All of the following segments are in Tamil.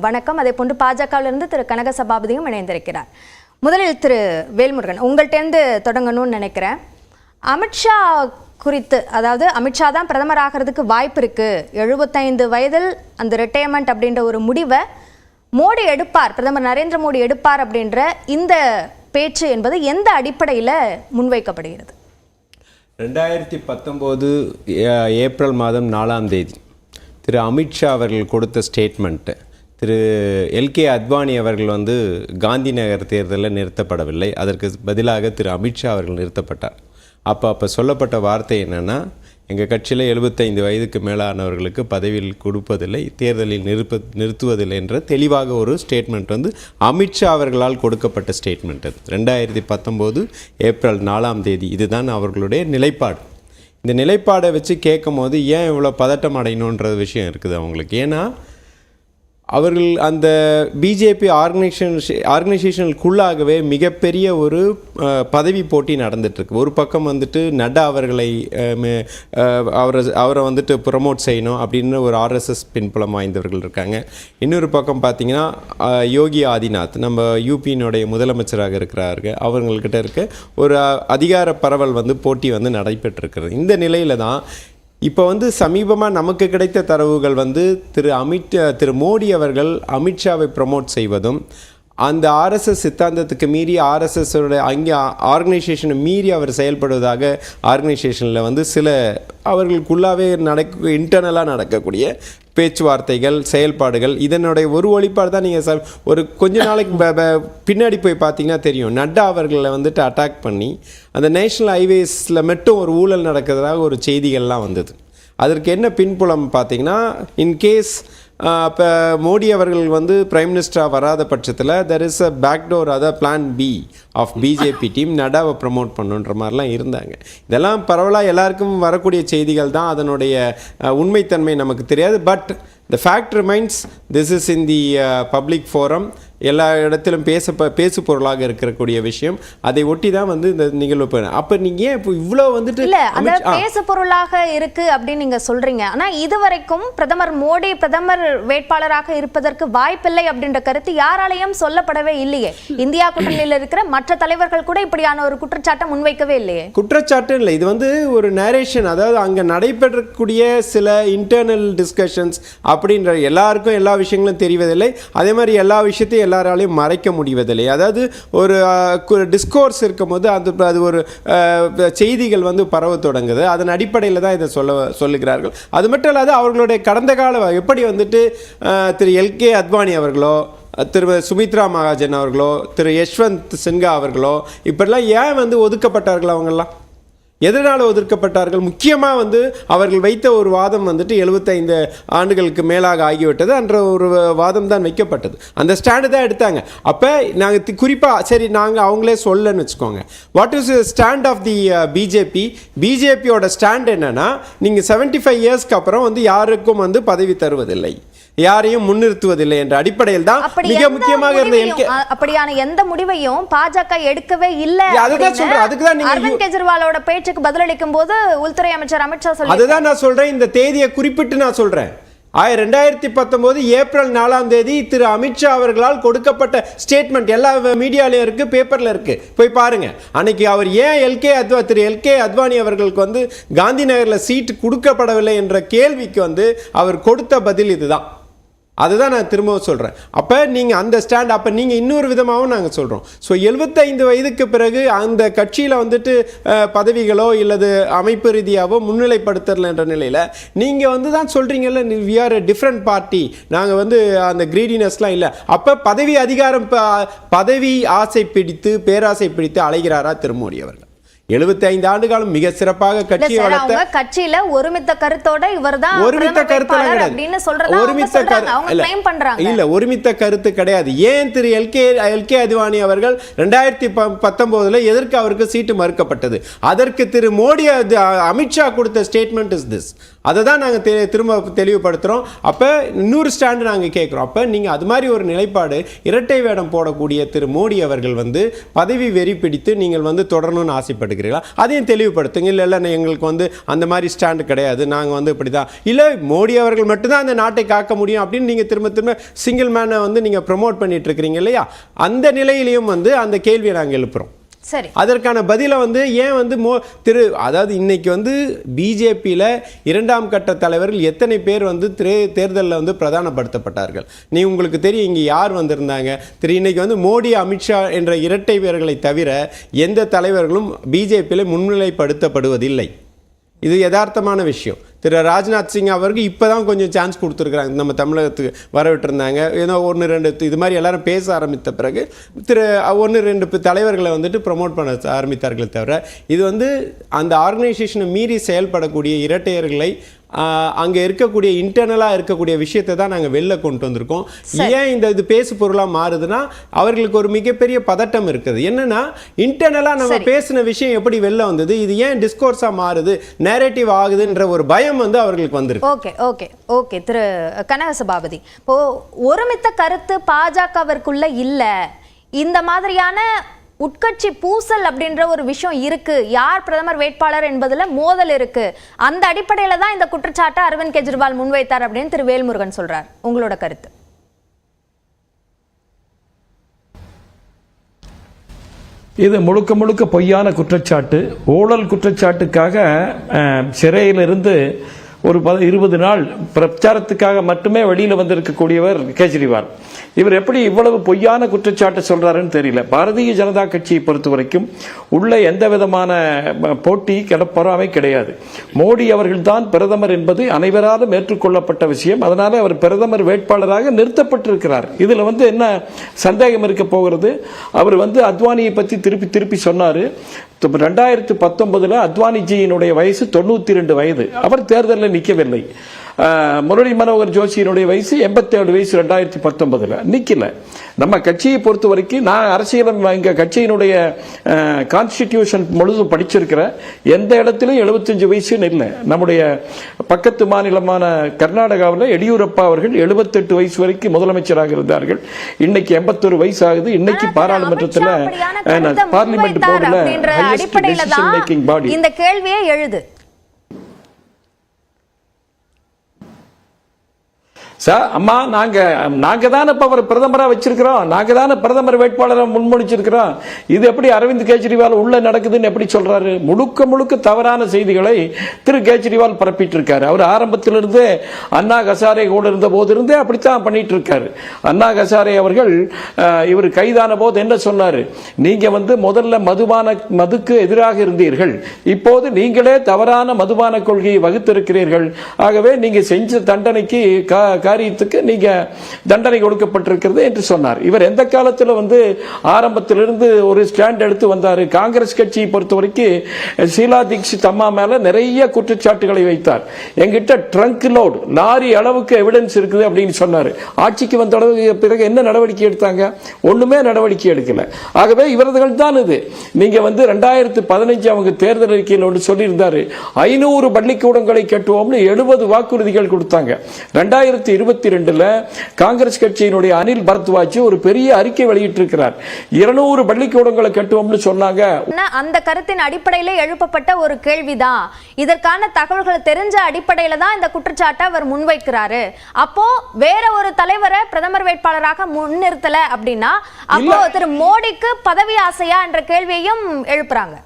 வணக்கம். அதே போன்று பாஜகவிலிருந்து திரு கனக சபாபதியும் இணைந்திருக்கிறார். முதலில் திரு வேல்முருகன், உங்கள்கிட்டேருந்து தொடங்கணும்னு நினைக்கிறேன். அமித்ஷா குறித்து, அதாவது அமித்ஷா தான் பிரதமர் ஆகிறதுக்கு வாய்ப்பு இருக்கு, 75 வயதில் அந்த ரிட்டையர்மெண்ட் அப்படின்ற ஒரு முடிவை மோடி எடுப்பார், பிரதமர் நரேந்திர மோடி எடுப்பார் அப்படின்ற இந்த பேச்சு என்பது எந்த அடிப்படையில் முன்வைக்கப்படுகிறது? 2019 ஏப்ரல் மாதம் 4ஆம் தேதி திரு அமித்ஷா அவர்கள் கொடுத்த ஸ்டேட்மெண்ட்டு, திரு எல்கே அத்வானி அவர்கள் காந்தி நகர் தேர்தலில் நிறுத்தப்படவில்லை, அதற்கு பதிலாக திரு அமித்ஷா அவர்கள் நிறுத்தப்பட்டார். அப்போ சொல்லப்பட்ட வார்த்தை என்னென்னா, எங்கள் கட்சியில் 75 வயதுக்கு மேலானவர்களுக்கு பதவியில் கொடுப்பதில்லை, தேர்தலில் நிறுத்துவதில்லை என்ற தெளிவாக ஒரு ஸ்டேட்மெண்ட் அமித்ஷா அவர்களால் கொடுக்கப்பட்ட ஸ்டேட்மெண்ட். அது 2019 ஏப்ரல் 4ஆம் தேதி. இதுதான் அவர்களுடைய நிலைப்பாடு. இந்த நிலைப்பாடை வச்சு கேட்கும் போது ஏன் இவ்வளோ பதட்டம் அடையணுன்ற விஷயம் இருக்குது அவங்களுக்கு. ஏன்னா அவர்கள் அந்த பிஜேபி ஆர்கனைசேஷனுக்குள்ளாகவே மிகப்பெரிய ஒரு பதவி போட்டி நடந்துகிட்ருக்கு. ஒரு பக்கம் நட்டா அவர்களை அவரை ப்ரமோட் செய்யணும் அப்படின்னு ஒரு ஆர்எஸ்எஸ் பின்புலம் வாய்ந்தவர்கள் இருக்காங்க. இன்னொரு பக்கம் பார்த்திங்கன்னா யோகி ஆதிநாத், நம்ம யூபியினுடைய முதலமைச்சராக இருக்கிறார்கள், அவங்கக்கிட்ட இருக்க ஒரு அதிகார பரவல் போட்டி நடைபெற்றிருக்கிறது. இந்த நிலையில் தான் இப்போ சமீபமாக நமக்கு கிடைத்த தரவுகள் திரு மோடி அவர்கள் அமித்ஷாவை ப்ரமோட் செய்வதும், அந்த ஆர்எஸ்எஸ் சித்தாந்தத்துக்கு மீறி ஆர்எஸ்எஸோட அங்கே ஆர்கனைசேஷனை மீறி அவர் செயல்படுவதாக ஆர்கனைசேஷனில் சில அவர்களுக்குள்ளாவே இன்டர்னலாக நடக்கக்கூடிய பேச்சுவார்த்தைகள், செயல்பாடுகள், இதனுடைய ஒரு வெளிப்பாடு தான். நீங்கள் ஒரு கொஞ்ச நாளைக்கு பின்னாடி போய் பார்த்தீங்கன்னா தெரியும், நட்டா அவர்களை அட்டாக் பண்ணி அந்த நேஷ்னல் ஹைவேஸில் மட்டும் ஒரு ஊழல் நடக்கிறதாக ஒரு செய்திகள்லாம் வந்தது. அதற்கு என்ன பின்புலம் பார்த்தீங்கன்னா, இன்கேஸ் இப்போ மோடி அவர்கள் பிரைம் மினிஸ்டராக வராத பட்சத்தில் தெர் இஸ் அ பேக்டோர், அதாவது plan B of BJP team நட்டாவை ப்ரமோட் பண்ணுன்ற மாதிரிலாம் இருந்தாங்க. இதெல்லாம் பரவலாக எல்லாருக்கும் வரக்கூடிய செய்திகள் தான், அதனுடைய உண்மைத்தன்மை நமக்கு தெரியாது. But the fact remains, this is in the public forum, எல்லா இடத்திலும் பேசு பொருளாக இருக்கக்கூடிய விஷயம். அதை ஒட்டி தான் இந்த நிகழ்வு. அப்போ நீங்கள் ஏன் இப்போ இவ்வளோ இல்லை அந்த பேசு பொருளாக இருக்கு அப்படின்னு நீங்கள் சொல்றீங்க. ஆனால் இதுவரைக்கும் பிரதமர் மோடி பிரதமர் வேட்பாளராக இருப்பதற்கு வாய்ப்பில்லை அப்படின்ற கருத்து யாராலையும் சொல்லப்படவே இல்லையே. இந்தியா கூட்டணியில் இருக்கிற மற்ற தலைவர்கள் கூட இப்படியான ஒரு குற்றச்சாட்டை முன்வைக்கவே இல்லையே. குற்றச்சாட்டு இல்லை, இது ஒரு நேரேஷன். அதாவது அங்கே நடைபெறக்கூடிய சில இன்டர்னல் டிஸ்கஷன்ஸ் அப்படின்ற எல்லாருக்கும் எல்லா விஷயங்களும் தெரிவதில்லை. அதே மாதிரி எல்லா விஷயத்தையும் எல்லாராலையும் மறைக்க முடிவதில்லை. அதாவது ஒரு டிஸ்கோர்ஸ் இருக்கும் போது அது ஒரு செய்திகள் பரவ தொடங்குது. அதன் அடிப்படையில் தான் இதை சொல்லுகிறார்கள். அது மட்டும் இல்லாது அவர்களுடைய கடந்த கால எப்படி திரு எல்கே அத்வானி அவர்களோ, திரு சுமித்ரா மகாஜன் அவர்களோ, திரு யஷ்வந்த் சின்ஹா அவர்களோ இப்படிலாம் ஏன் ஒதுக்கப்பட்டார்கள்? அவங்கெல்லாம் எதனால் ஒதுக்கப்பட்டார்கள்? முக்கியமாக அவர்கள் வைத்த ஒரு வாதம் 75 ஆண்டுகளுக்கு மேலாக ஆகிவிட்டது என்ற ஒரு வாதம் தான் வைக்கப்பட்டது. அந்த ஸ்டாண்டு தான் எடுத்தாங்க. அப்போ நாங்கள் குறிப்பாக சரி நாங்கள் அவங்களே சொல்லன்னு வச்சுக்கோங்க, what is stand of the பிஜேபியோட ஸ்டாண்ட் என்னென்னா, நீங்கள் 75 இயர்ஸ்க்கு அப்புறம் யாருக்கும் பதவி தருவதில்லை, யாரையும் முன்னிறுத்துவதில்லை என்ற அடிப்படையில் தான் மிக முக்கியமாக இருந்த அப்படியான எந்த முடிவையும் பாஜக எடுக்கவே இல்லை. அரவிந்த் கெஜ்ரிவாலோட பேச்சுக்கு பதிலளிக்கும் போது உள்துறை அமைச்சர் அமித்ஷா சொல்லி, அதுதான் நான் சொல்றேன், இந்த தேதியை குறிப்பிட்டு நான் சொல்றேன். 2019 ஏப்ரல் 4ஆம் தேதி திரு அமித்ஷா அவர்களால் கொடுக்கப்பட்ட ஸ்டேட்மெண்ட் எல்லா மீடியாலையும் இருக்கு, பேப்பர்ல இருக்கு, போய் பாருங்க. அன்னைக்கு அவர் ஏன் திரு எல்கே அத்வானி அவர்களுக்கு காந்தி நகர்ல சீட்டு கொடுக்கப்படவில்லை என்ற கேள்விக்கு அவர் கொடுத்த பதில் இதுதான். அதுதான் நான் திரும்பவும் சொல்கிறேன். அப்போ நீங்கள் அந்த ஸ்டாண்ட், அப்போ நீங்கள் இன்னொரு விதமாகவும் நாங்கள் சொல்கிறோம். ஸோ 75 வயதுக்கு பிறகு அந்த கட்சியில் பதவிகளோ இல்லது அமைப்பு ரீதியாகவோ முன்னிலைப்படுத்தல என்ற நிலையில் நீங்கள் தான் சொல்கிறீங்கல்ல, we are a different party, நாங்கள் அந்த கிரீடினஸ்லாம் இல்லை. அப்போ பதவி ஆசை பிடித்து பேராசை பிடித்து அலைகிறாரா திரு மோடி அவர்கள்? 75 ஆண்டு காலம் மிக சிறப்பாக கட்சியை வளர்த்த, கட்சியில ஒருமித்த கருத்தோட இவர்தான் ஒருமித்த கருத்து இல்ல, ஒருமித்த கருத்து கிடையாது. ஏன் திரு எல்கே அத்வானி அவர்கள் 2019 எதற்கு அவருக்கு சீட்டு மறுக்கப்பட்டது? அதற்கு திரு மோடி அமித்ஷா கொடுத்த ஸ்டேட்மெண்ட் இஸ் திஸ். அதை தான் நாங்கள் திரும்ப தெளிவுபடுத்துகிறோம். அப்போ இன்னொரு ஸ்டாண்டு நாங்கள் கேட்குறோம். அப்போ நீங்கள் அது மாதிரி ஒரு நிலைப்பாடு இரட்டை வேடம் போடக்கூடிய திரு மோடி அவர்கள் வந்து பதவி வெறி பிடித்து நீங்கள் வந்து தொடரணும்னு ஆசைப்படுகிறீர்களா? அதையும் தெளிவுபடுத்துங்க. இல்லை எங்களுக்கு வந்து அந்த மாதிரி ஸ்டாண்டு கிடையாது, நாங்கள் வந்து இப்படி தான், இல்லை மோடி அவர்கள் மட்டும்தான் அந்த நாட்டை காக்க முடியும் அப்படின்னு நீங்கள் திரும்ப சிங்கிள் மேனை வந்து நீங்கள் ப்ரமோட் பண்ணிட்டு இருக்கிறீங்க இல்லையா? அந்த நிலையிலையும் வந்து அந்த கேள்வியை நாங்கள் எழுப்புறோம். சரி, அதற்கான பதிலை வந்து ஏன் வந்து அதாவது இன்னைக்கு வந்து பிஜேபியில் 2ஆம் கட்ட தலைவர்கள் எத்தனை பேர் வந்து தேர்தலில் வந்து பிரதானப்படுத்தப்பட்டார்கள்? நீ உங்களுக்கு தெரியும் இங்கே யார் வந்திருந்தாங்க? இன்னைக்கு வந்து மோடி அமித்ஷா என்ற இரட்டை பேர்களை தவிர எந்த தலைவர்களும் பிஜேபியில் முன்னிலைப்படுத்தப்படுவதில்லை. இது யதார்த்தமான விஷயம். திரு ராஜ்நாத் சிங் அவருக்கு இப்போ தான் கொஞ்சம் சான்ஸ் கொடுத்துருக்குறாங்க. நம்ம தமிழகத்துக்கு வரவிட்டிருந்தாங்க. ஏதோ 1-2 இது மாதிரி எல்லாரும் பேச ஆரம்பித்த பிறகு 1-2 தலைவர்களை வந்துட்டு ப்ரமோட் பண்ண ஆரம்பித்தார்களே தவிர இது வந்து அந்த ஆர்கனைசேஷனை மீறி செயல்படக்கூடிய இரட்டையர்களை அங்கே இருக்கக்கூடிய இன்டர்னலாக இருக்கக்கூடிய விஷயத்தை தான் நாங்கள் வெளில கொண்டு வந்திருக்கோம். ஏன் இது பேசு பொருளாக மாறுதுன்னா அவர்களுக்கு ஒரு மிகப்பெரிய பதட்டம் இருக்குது. என்னன்னா இன்டர்னலாக நம்ம பேசின விஷயம் எப்படி வெளில வந்தது, இது ஏன் டிஸ்கோர்ஸாக மாறுது, நேரேட்டிவ் ஆகுதுன்ற ஒரு பயம் வந்து அவர்களுக்கு வந்துருக்கு. ஓகே ஓகே ஓகே திரு கனக சபாபதி, இப்போ ஒருமித்த கருத்து பாஜகவிற்குள்ள இல்லை, இந்த மாதிரியான உட்கட்சி பூசல் அப்படின்ற ஒரு விஷயம் இருக்கு, யார் பிரதமர் வேட்பாளர் என்பதுல மோதல் இருக்கு, அந்த அடிப்படையில தான் இந்த குற்றச்சாட்டை அரவிந்த் கெஜ்ரிவால் முன்வைத்தார் அப்படின்னு திரு வேல்முருகன் சொல்றார். உங்களோட கருத்து? இது முழுக்க முழுக்க பொய்யான குற்றச்சாட்டு. ஊழல் குற்றச்சாட்டுக்காக சிறையிலிருந்து ஒரு 20 நாள் பிரச்சாரத்துக்காக மட்டுமே வெளியில வந்திருக்கக்கூடியவர் கெஜ்ரிவால். இவர் எப்படி இவ்வளவு பொய்யான குற்றச்சாட்டு சொல்றாருன்னு தெரியல. பாரதிய ஜனதா கட்சியை பொறுத்த வரைக்கும் உள்ள எந்த விதமான போட்டி பொறாமை கிடையாது. மோடி அவர்கள் தான் பிரதமர் என்பது அனைவராலும் ஏற்றுக்கொள்ளப்பட்ட விஷயம். அதனால அவர் பிரதமர் வேட்பாளராக நிறுத்தப்பட்டிருக்கிறார். இதுல வந்து என்ன சந்தேகம் இருக்க போகிறது? அவர் வந்து அத்வானியை பத்தி திருப்பி சொன்னாரு. 2019 அத்வானிஜியினுடைய வயசு 92 வயது. அவர் தேர்தலில் நிற்கவில்லை. முரளி மனோகர் ஜோஷியினுடைய வயசு 87 வயசு 2019 நிக்கல. நம்ம கட்சியை பொறுத்த வரைக்கும் நான் அரசியல் எங்க கட்சியினுடைய கான்ஸ்டிடியூஷன் முழுதும் படிச்சிருக்கிறேன். எந்த இடத்திலும் 75 வயசுன்னு இல்லை. நம்முடைய பக்கத்து மாநிலமான கர்நாடகாவில் எடியூரப்பா அவர்கள் 78 வயசு வரைக்கும் முதலமைச்சராக இருந்தார்கள். இன்னைக்கு 81 வயசு ஆகுது. இன்னைக்கு பாராளுமன்றத்தில் பார்லிமெண்ட் போர்டுல ஹையஸ்ட் டெசிஷன் மேக்கிங் பாடி இந்த கேள்வியே எழுது. சார் அம்மா நாங்க தானே இப்ப அவர் பிரதமரா வச்சிருக்கிறோம், நாங்க தானே பிரதமர் வேட்பாளரை முன்மொழிச்சிருக்கிறோம். இது எப்படி அரவிந்த் கெஜ்ரிவால் உள்ள நடக்குதுன்னு எப்படி சொல்றாரு? முழுக்க தவறான செய்திகளை திரு கெஜ்ரிவால் பரப்பிட்டு இருக்காரு. அவர் ஆரம்பத்திலிருந்தே அண்ணா ஹசாரே கூட இருந்த போது இருந்தே அப்படித்தான் பண்ணிட்டு இருக்காரு. அண்ணா ஹசாரே அவர்கள் இவர் கைதான போது என்ன சொன்னாரு? நீங்க வந்து முதல்ல மதுக்கு எதிராக இருந்தீர்கள், இப்போது நீங்களே தவறான மதுபான கொள்கையை வகுத்திருக்கிறீர்கள், ஆகவே நீங்க செஞ்ச தண்டனைக்கு காரியத்துக்கு நீங்க தண்டனை கொடுக்கப்பட்டிருக்கிறது என்று சொன்னார். இவர் எந்த காலத்தில் வந்து ஆரம்பத்திலிருந்து ஒரு ஸ்டாண்ட் எடுத்து வந்தார். காங்கிரஸ் கட்சியை பொறுத்த வரைக்கும் ஷீலா தீக்ஷித் அம்மா மேல நிறைய குற்றச்சாட்டுகளை வைத்தார். எங்கிட்ட ட்ரங்க் லோட் லாரி அளவுக்கு எவிடன்ஸ் இருக்குது அப்படின்னு சொன்னார். ஆட்சிக்கு வந்த பிறகு என்ன நடவடிக்கை எடுத்தாங்க? ஒண்ணுமே நடவடிக்கை எடுக்கல. ஆகவே இவர்கள் தான் இது. நீங்க வந்து 2015 அவங்க தேர்தல் அறிக்கையில் ஒன்று சொல்லியிருந்தாரு, 500 பள்ளிக்கூடங்களை கட்டுவோம்னு 70 வாக்குறுதிகள் கொடுத்தாங்க. 2022 காங்கிரஸ் கட்சியினுடைய அனில் பரத்வாஜ் ஒரு பெரிய அறிக்கை வெளியிட்டிருக்கிறார். 200 பள்ளிக்கூடங்களை கட்டுவோம்னு சொன்னாங்க. அந்த கருத்தின் அடிப்படையில எழுப்பப்பட்ட ஒரு கேள்விதான். இதற்கான தகவல்களை தெரிஞ்ச அடிப்படையில தான் இந்த குற்றச்சாட்டை அவர் முன்வைக்கிறாரு. அப்போ வேற ஒரு தலைவரை பிரதமர் வேட்பாளராக முன்னிறுத்தல அப்படின்னா அப்போ திரு மோடிக்கு பதவி ஆசையா என்ற கேள்வியையும் எழுப்புறாங்க.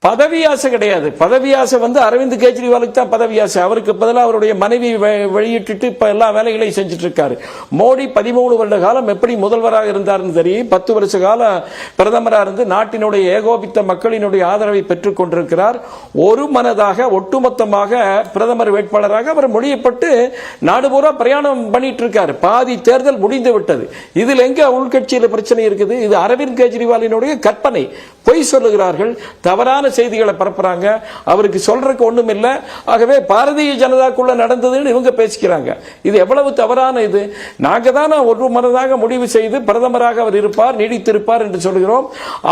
பதவி ஆசை கிடையாது. பதவி ஆசை வந்து அரவிந்த் கெஜ்ரிவாலுக்கு தான் பதவி ஆசை. அவருக்கு பதிலாக அவருடைய மனைவி வெளியிட்டு இப்ப எல்லா வேலைகளையும் செஞ்சுட்டு இருக்காரு. மோடி 13 வருட காலம் எப்படி முதல்வராக இருந்தார்னு தெரியும். 10 வருஷ கால பிரதமராக இருந்து நாட்டினுடைய ஏகோபித்த மக்களினுடைய ஆதரவை பெற்றுக் கொண்டிருக்கிறார். ஒரு மனதாக ஒட்டுமொத்தமாக பிரதமர் வேட்பாளராக அவர் மொழியப்பட்டு நாடு பூரா பிரயாணம் பண்ணிட்டு இருக்காரு. பாதி தேர்தல் முடிந்து விட்டது. இதில் எங்க உள்கட்சியில பிரச்சனை இருக்குது? இது அரவிந்த் கெஜ்ரிவாலினுடைய கற்பனை. பொய் சொல்லுகிறார்கள், தவறான செய்திகளை பரப்புறாங்க. அவருக்கு சொல்றதுக்கு ஒண்ணும் இல்லை. ஆகவே பாரதிய ஜனதாக்குள்ள நடந்ததுன்னு இவங்க பேசிக்கிறாங்க. இது எவ்வளவு தவறான இது. நாங்க தானே ஒரு மனதாக முடிவு செய்து பிரதமராக அவர் இருப்பார், நீடித்திருப்பார் என்று சொல்கிறோம்.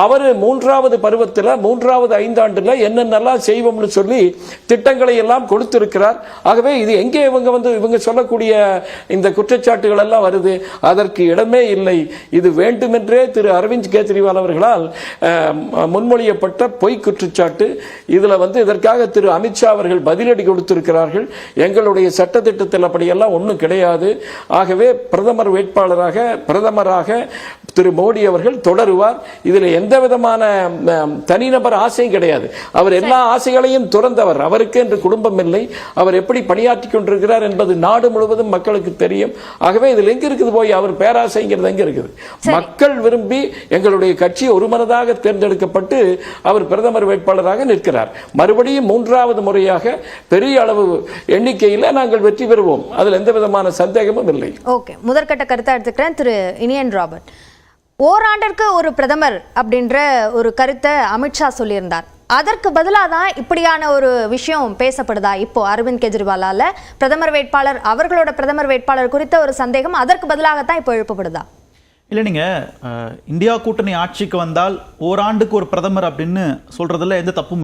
அவர் 3வது பருவத்தில் 3வது 5 ஆண்டுல என்னென்னலாம் செய்வோம்னு சொல்லி திட்டங்களை எல்லாம் கொடுத்திருக்கிறார். ஆகவே இது எங்கே இவங்க சொல்லக்கூடிய இந்த குற்றச்சாட்டுகள் எல்லாம் வருது? அதற்கு இடமே இல்லை. இது வேண்டுமென்றே திரு அரவிந்த் கெஜ்ரிவால் அவர்களால் முன்மொழியப்பட்ட பொய் குற்றச்சாட்டு. இதுல இதற்காக திரு அமித்ஷா அவர்கள் பதிலடி கொடுத்திருக்கிறார்கள். எங்களுடைய சட்டத்திட்டத்தில் அப்படியெல்லாம் ஒன்றும் கிடையாது. ஆகவே பிரதமராக திரு மோடி அவர்கள் தொடருவார். இதில் எந்த விதமான தனிநபர் ஆசையும் கிடையாது. அவர் எல்லா ஆசைகளையும் துறந்தவர். அவருக்கு என்று குடும்பம் இல்லை. அவர் எப்படி பணியாற்றி கொண்டிருக்கிறார் என்பது நாடு முழுவதும் மக்களுக்கு தெரியும். ஆகவே இதில் எங்க இருக்குது போய் அவர் பேராசைங்கிறது எங்க இருக்குது? மக்கள் விரும்பி எங்களுடைய கட்சி ஒருமனதாக தேர்ந்தெடுக்கப்பட்டு அவர் பிரதமர் வேட்பாளராக நிற்கிறார். மறுபடியும் 3வது முறையாக பெரிய அளவு எண்ணிக்கையில் நாங்கள் வெற்றி பெறுவோம். அதில் எந்த விதமான சந்தேகமும் இல்லை. ஓகே, முதற்கட்ட கருத்தை எடுத்துக்கிறேன். திரு இனியன் ராபர்ட், ஓராண்டிற்கு ஒரு பிரதமர் அப்படின்ற ஒரு கருத்தை அமித்ஷா சொல்லியிருந்தார். அதற்கு பதிலாக தான் இப்படியான ஒரு விஷயம் பேசப்படுதா? இப்போ அரவிந்த் கெஜ்ரிவாலால பிரதமர் வேட்பாளர், அவர்களோட பிரதமர் வேட்பாளர் குறித்த ஒரு சந்தேகம் அதற்கு பதிலாகத்தான் இப்போ எழுப்பப்படுதா? இல்லை, நீங்கள் இந்தியா கூட்டணி ஆட்சிக்கு வந்தால் ஓராண்டுக்கு ஒரு பிரதமர் அப்படின்னு சொல்றதுல எந்த தப்பும்